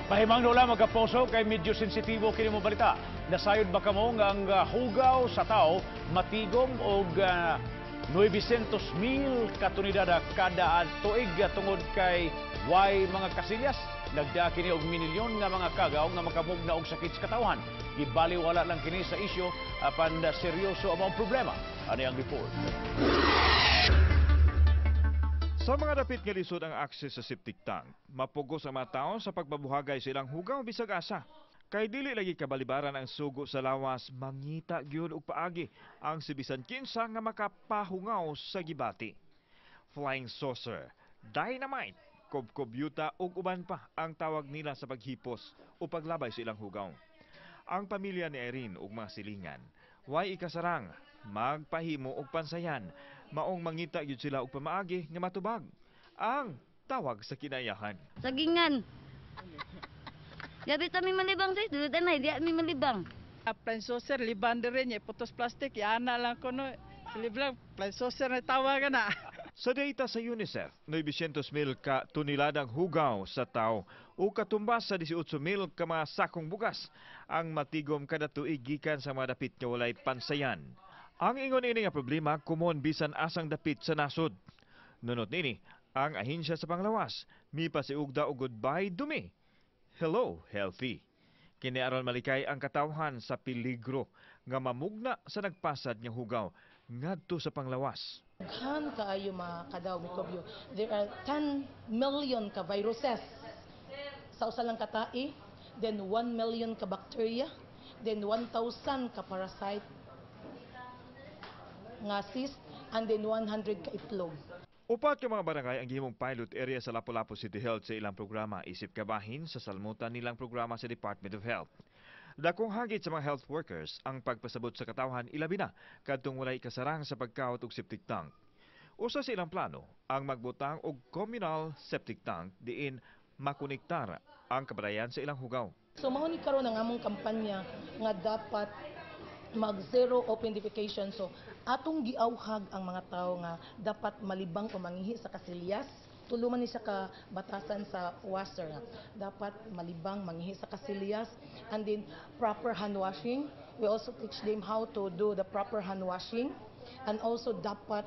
Pahimang nula magkaposo kay medyo sensitibo kini mo balita. Nasayod ba kamo nga ang hugaw sa tao matigom og 900,000 ka tonelada kada tuig tungod kay way mga kasilyas. Nagda kini og milyon nga mga kagaw nga makamugna og sakit sa katawan. Gibaliwala lang kini sa isyu apan seryoso ang problema. Ani ang report. Sa mga dapit nga lisod ang access sa septic tank, mapugos ang mga tao sa pagbabuhagay sa ilang hugaw bisag asa. Kay dili lagi kabalibaran ang sugo sa lawas, mangita gyud og paagi ang si bisan kinsa nga makapahungaw sa gibati. Flying saucer, dynamite, kubkubyuta ug uban pa ang tawag nila sa paghipos o paglabay sa ilang hugaw. Ang pamilya ni Irene ug mga silingan, way ikasarang magpahimo og pansayan, maong mangita gyud sila og pamaagi nga matubag ang tawag sa kinayahan. Sagingan. Yabi kami malibang sa ito, tanay, di kami malibang. Plan saucer, liban rin niya, putos plastic, yana lang ko no. Liblang, plan saucer na tawagan na. Sa data sa UNICEF, 900,000 ka toneladang hugaw sa tao o katumbas sa 18,000 ka mga sakong bugas ang matigom kada tuig gikan sa mga dapit nga walay pansayan. Ang ingon ini nga problema kumon bisan asang dapit sa nasod. Nunot nini, ang ahensya sa panglawas, mipasiugda og goodbye dumi. Hello, healthy. Kini aron malikay ang katawhan sa peligro nga mamugna sa nagpasad nga hugaw ngadto sa panglawas. Daghan kaayo mga kadaw mikrobyo. There are 10 million ka viruses sa usa lang katai, then 1 million ka bacteria, then 1,000 ka parasite nga cyst, and then 100 ka itlog. Upat ka mga barangay ang gihimong pilot area sa Lapu-Lapu City Health sa ilang programa isip kabahin sa salmutan nilang programa sa Department of Health. Dakong hagit sa mga health workers ang pagpasabot sa katawhan ilabi na kadtong walay kasarang sa pagkawat og septic tank. Usa sa ilang plano ang magbutang og communal septic tank diin makonektar ang kabrayan sa ilang hugaw. So mao ni karon ang among kampanya nga dapat mag-zero open defecation. So atong giawhag ang mga tao nga dapat malibang o mangihi sa kasilyas. Tuluman ni siya ka batasan sa washer. Dapat malibang mangihi sa kasilyas, and then proper hand washing. We also teach them how to do the proper hand washing, and also dapat